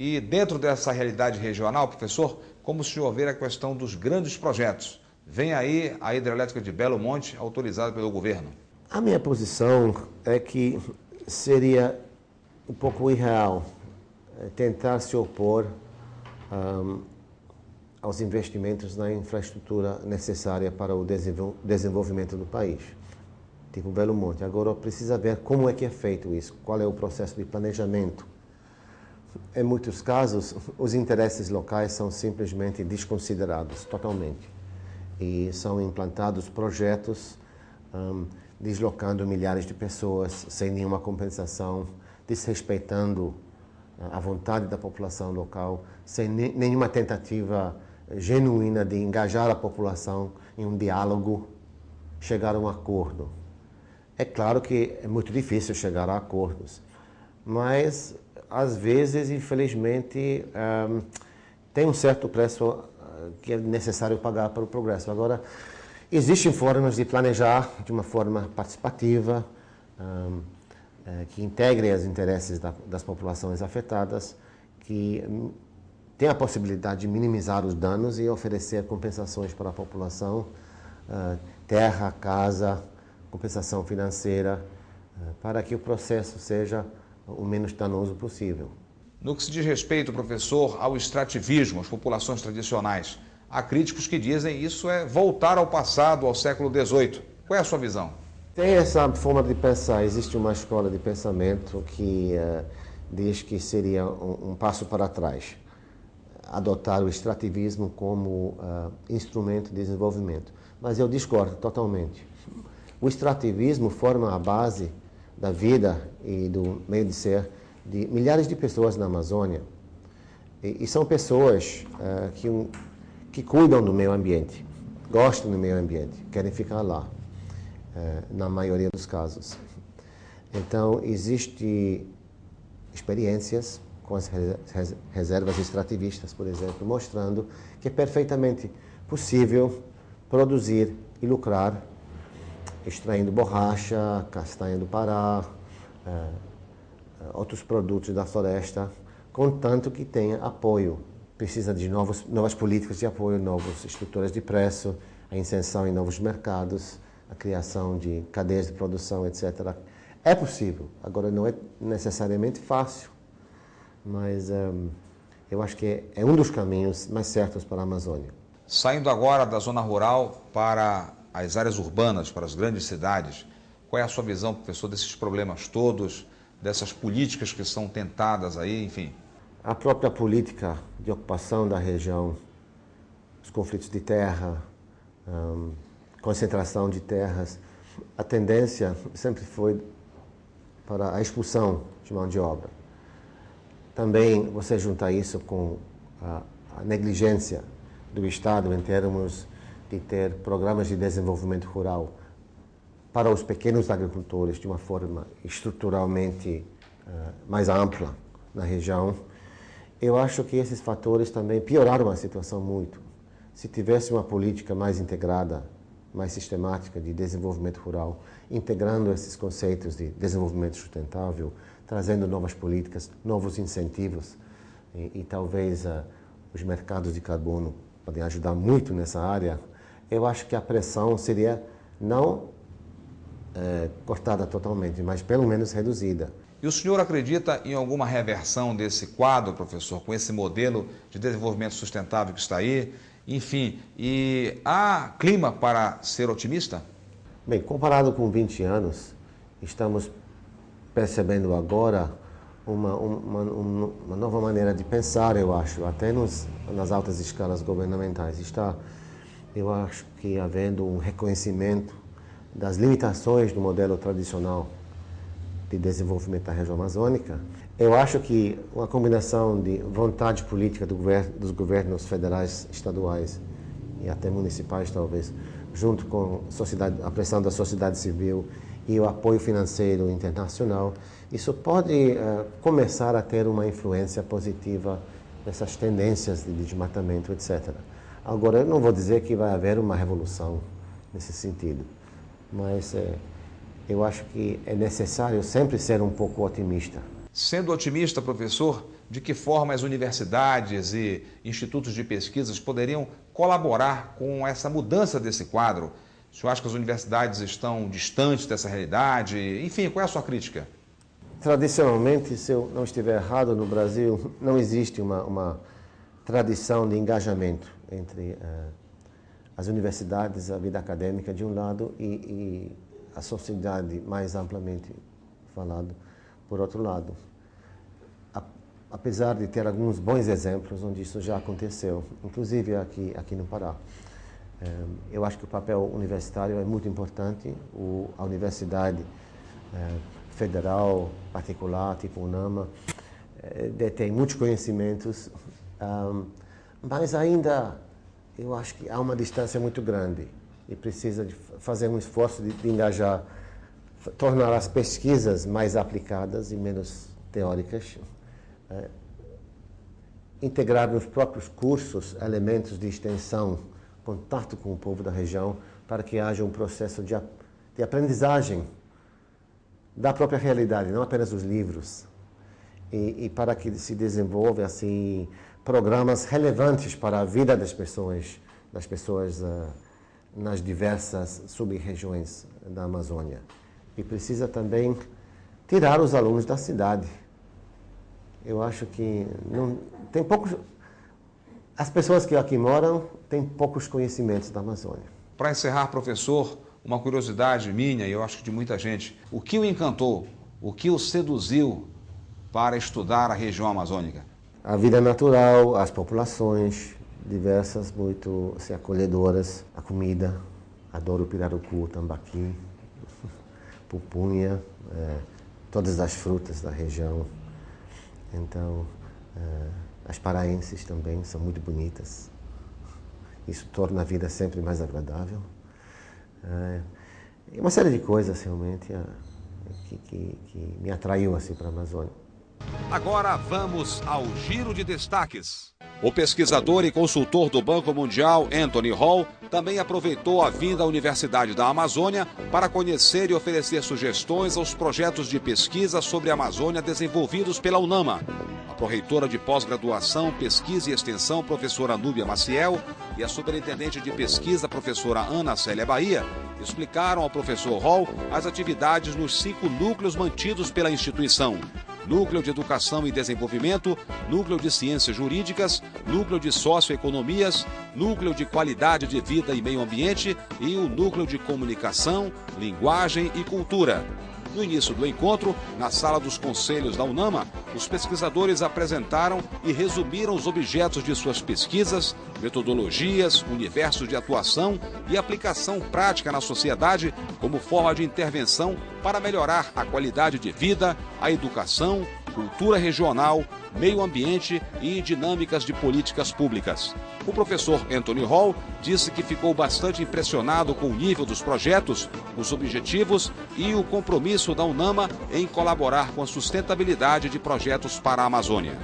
E dentro dessa realidade regional, professor, como o senhor vê a questão dos grandes projetos? Vem aí a hidrelétrica de Belo Monte, autorizada pelo governo. A minha posição é que seria um pouco irreal tentar se opor aos investimentos na infraestrutura necessária para o desenvolvimento do país, tipo Belo Monte. Agora precisa ver como é que é feito isso, qual é o processo de planejamento. Em muitos casos, os interesses locais são simplesmente desconsiderados totalmente e são implantados projetos deslocando milhares de pessoas sem nenhuma compensação, desrespeitando a vontade da população local, sem nenhuma tentativa genuína de engajar a população em um diálogo, chegar a um acordo. É claro que é muito difícil chegar a acordos, mas às vezes, infelizmente, tem um certo preço que é necessário pagar para o progresso. Agora, existem formas de planejar de uma forma participativa, que integre os interesses das populações afetadas, que tem a possibilidade de minimizar os danos e oferecer compensações para a população, terra, casa, compensação financeira, para que o processo seja o menos danoso possível. No que se diz respeito, professor, ao extrativismo, às populações tradicionais, há críticos que dizem isso é voltar ao passado, ao século XVIII. Qual é a sua visão? Tem essa forma de pensar. Existe uma escola de pensamento que diz que seria um passo para trás, adotar o extrativismo como instrumento de desenvolvimento. Mas eu discordo totalmente. O extrativismo forma a base da vida e do meio de ser de milhares de pessoas na Amazônia. E são pessoas que cuidam do meio ambiente, gostam do meio ambiente, querem ficar lá, na maioria dos casos. Então, existem experiências com as reservas extrativistas, por exemplo, mostrando que é perfeitamente possível produzir e lucrar extraindo borracha, castanha do Pará, outros produtos da floresta, contanto que tenha apoio. Precisa de novas políticas de apoio, novas estruturas de preço, a inserção em novos mercados, a criação de cadeias de produção, etc. É possível. Agora, não é necessariamente fácil, mas eu acho que é um dos caminhos mais certos para a Amazônia. Saindo agora da zona rural para as áreas urbanas, para as grandes cidades, qual é a sua visão, professor, desses problemas todos, dessas políticas que são tentadas aí, enfim? A própria política de ocupação da região, os conflitos de terra, concentração de terras, a tendência sempre foi para a expulsão de mão de obra. Também você junta isso com a negligência do Estado em termos de ter programas de desenvolvimento rural para os pequenos agricultores de uma forma estruturalmente mais ampla na região. Eu acho que esses fatores também pioraram a situação muito. Se tivesse uma política mais integrada, mais sistemática de desenvolvimento rural, integrando esses conceitos de desenvolvimento sustentável, trazendo novas políticas, novos incentivos e talvez os mercados de carbono podem ajudar muito nessa área, eu acho que a pressão seria não cortada totalmente, mas pelo menos reduzida. E o senhor acredita em alguma reversão desse quadro, professor, com esse modelo de desenvolvimento sustentável que está aí? Enfim, e há clima para ser otimista? Bem, comparado com 20 anos, estamos percebendo agora uma nova maneira de pensar, eu acho, até nas altas escalas governamentais. Está, eu acho que havendo um reconhecimento das limitações do modelo tradicional de desenvolvimento da região amazônica. Eu acho que uma combinação de vontade política dos governos federais, estaduais e até municipais, talvez, junto com a pressão da sociedade civil e o apoio financeiro internacional, isso pode começar a ter uma influência positiva nessas tendências de desmatamento, etc. Agora, eu não vou dizer que vai haver uma revolução nesse sentido, mas eu acho que é necessário sempre ser um pouco otimista. Sendo otimista, professor, de que forma as universidades e institutos de pesquisas poderiam colaborar com essa mudança desse quadro? O senhor acha que as universidades estão distantes dessa realidade? Enfim, qual é a sua crítica? Tradicionalmente, se eu não estiver errado, no Brasil não existe uma tradição de engajamento entre as universidades, a vida acadêmica de um lado e a sociedade mais amplamente falado por outro lado. Apesar de ter alguns bons exemplos onde isso já aconteceu, inclusive aqui no Pará. Eu acho que o papel universitário é muito importante. A universidade federal, particular, tipo UNAMA, detém muitos conhecimentos, mas ainda eu acho que há uma distância muito grande e precisa de fazer um esforço de engajar, tornar as pesquisas mais aplicadas e menos teóricas, integrar nos próprios cursos elementos de extensão, contato com o povo da região, para que haja um processo de aprendizagem da própria realidade, não apenas os livros, e para que se desenvolva assim programas relevantes para a vida das pessoas nas diversas sub-regiões da Amazônia. E precisa também tirar os alunos da cidade. Eu acho que tem poucos. As pessoas que aqui moram têm poucos conhecimentos da Amazônia. Para encerrar, professor, uma curiosidade minha e eu acho que de muita gente. O que o encantou, o que o seduziu para estudar a região amazônica? A vida natural, as populações diversas, muito assim, acolhedoras, a comida, adoro pirarucu, tambaqui, pupunha, todas as frutas da região. Então, as paraenses também são muito bonitas. Isso torna a vida sempre mais agradável. E uma série de coisas realmente que me atraiu assim, para a Amazônia. Agora vamos ao giro de destaques. O pesquisador e consultor do Banco Mundial, Anthony Hall, também aproveitou a vinda à Universidade da Amazônia para conhecer e oferecer sugestões aos projetos de pesquisa sobre a Amazônia desenvolvidos pela UNAMA. A pró-reitora de pós-graduação, pesquisa e extensão, professora Núbia Maciel, e a superintendente de pesquisa, professora Ana Célia Bahia, explicaram ao professor Hall as atividades nos 5 núcleos mantidos pela instituição. Núcleo de Educação e Desenvolvimento, Núcleo de Ciências Jurídicas, Núcleo de Socioeconomias, Núcleo de Qualidade de Vida e Meio Ambiente e o Núcleo de Comunicação, Linguagem e Cultura. No início do encontro, na sala dos conselhos da UNAMA, os pesquisadores apresentaram e resumiram os objetos de suas pesquisas, metodologias, universos de atuação e aplicação prática na sociedade como forma de intervenção para melhorar a qualidade de vida, a educação, cultura regional, meio ambiente e dinâmicas de políticas públicas. O professor Anthony Hall disse que ficou bastante impressionado com o nível dos projetos, os objetivos e o compromisso da UNAMA em colaborar com a sustentabilidade de projetos para a Amazônia.